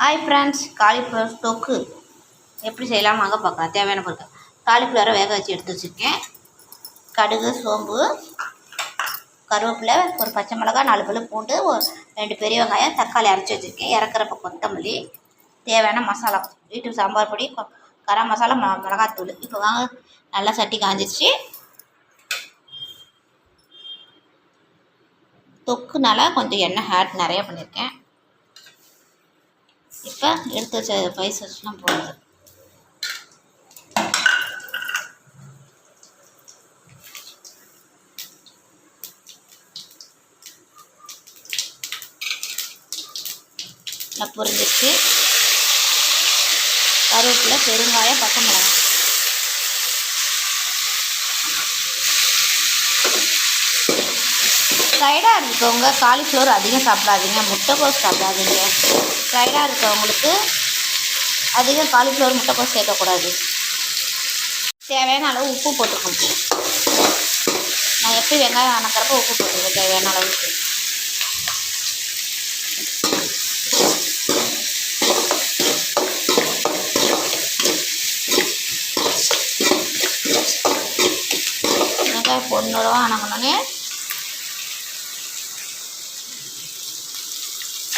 Hi friends, cauliflower தொக்கு எப்படி செய்யலாம் வாங்க பார்க்கலாம். தேவையான பொருட்கள்: காலிஃப்ளவரை வேக வச்சு எடுத்து வச்சுருக்கேன். கடுகு, சோம்பு, கருவேப்பிலை, ஒரு பச்சை மிளகாய், 4 பல்லு பூண்டு, ஒரு 2 பெரிய வெங்காயம், தக்காளி அரைச்சி வச்சுருக்கேன். இறக்குறப்ப கொத்தமல்லி, தேவையான மசாலா, வீட்டு சாம்பார் பொடி, கரம் மசாலா, மிளகாத்தூள். இப்போ வாங்க, நல்லா சட்டி காஞ்சிச்சு. தொக்குனால கொஞ்சம் எண்ணெய் நிறைய பண்ணியிருக்கேன். இப்போ எடுத்து வச்ச ஸ்பைசஸ்லாம் போடுறது. நல்லா பொரிஞ்சிச்சு. கருவேப்பிலை, பெருங்காயம், பச்சை மிளகாய். டைடாக இருக்கவங்க காலிஃப்ளவர் அதிகம் சாப்பிடாதீங்க, முட்டைக்கோஸ் சாப்பிடாதீங்க. டைடாக இருக்கவங்களுக்கு அதிகம் காலிஃப்ளவர், முட்டைக்கோஸ் சேர்க்கக்கூடாது. தேவையான அளவு உப்பு போட்டுக்கணும். நான் எப்படி வெங்காயம் வணக்கிறப்ப உப்பு போட்டுருவேன் தேவையான அளவுக்கு. வெங்காயம் பொண்ணுடவா வணங்கினோன்னே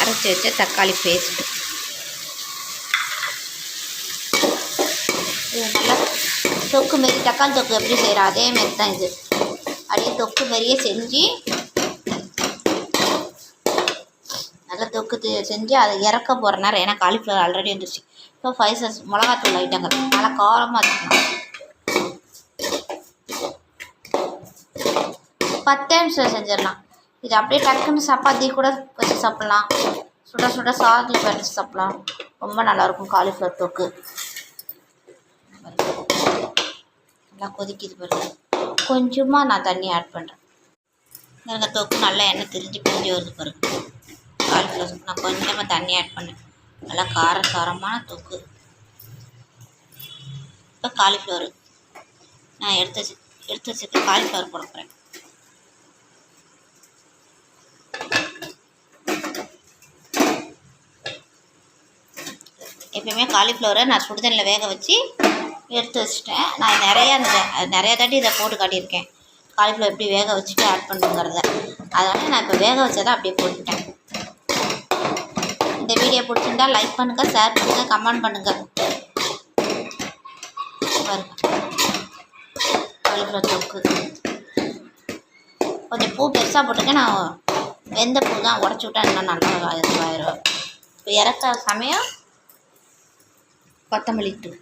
அரைச்சி வச்ச தக்காளி பேஸ்ட்டு. இது நல்லா தொக்கு மாரி, தக்காளி தொக்கு எப்படி செய்கிறோம் அதே மாரி தான் இது. அப்படியே தொக்கு மாரியே செஞ்சு, நல்லா தொக்கு செஞ்சு அதை இறக்க போகிற நேரம். ஏன்னா காலிஃப்ளவர் ஆல்ரெடி வந்துருச்சு. இப்போ ஸ்பைசஸ், மிளகாத்தூள் ஐட்டங்கள் நல்லா காரமாக வச்சுக்கலாம். 10 நிமிஷம் செஞ்சிடலாம். இது அப்படியே டக்குன்னு சப்பாத்தி கூட வச்சு சாப்பிட்லாம். சுட சுட சாதத்தில் பறித்து சாப்பிட்லாம். ரொம்ப நல்லாயிருக்கும் காலிஃப்ளவர் தொக்கு. நல்லா கொதிக்கிது பாருங்க. கொஞ்சமாக நான் தண்ணி ஆட் பண்ணுறேன். இந்த தொக்கு நல்லா எண்ணெய் திரிஞ்சு பிரிஞ்சு வருது பாருங்க. காலிஃப்ளவர் தொக்கு நான் கொஞ்சமாக தண்ணி ஆட் பண்ணேன். நல்லா காரசாரமான தொக்கு. இப்போ காலிஃப்ளவர் நான் எடுத்து வச்சுட்டு காலிஃப்ளவர் போட போகிறேன். எப்பயுமே காலிஃப்ளவரை நான் சுடுதண்ணில் வேக வச்சு எடுத்து வச்சுட்டேன். நான் நிறையா தாட்டி இதை போட்டு காட்டியிருக்கேன், காலிஃப்ளவர் எப்படி வேக வச்சுட்டு ஆட் பண்ணுங்கிறத. அதனால் நான் இப்போ வேக வச்சதை அப்படியே போட்டுட்டேன். இந்த வீடியோ பிடிச்சிருந்தா லைக் பண்ணுங்கள், ஷேர் பண்ணுங்கள், கமெண்ட் பண்ணுங்கள். பாருங்கள், காலிஃப்ளவர் தொக்கு கொஞ்சம் பூ பெருசாக போட்டுருக்கேன். நான் வெந்த பூ தான் உடச்சி விட்டா இன்னும் நல்லா இதுவாயிரும். இப்போ இறக்க சமயம் கொத்தமல்லி தூள்.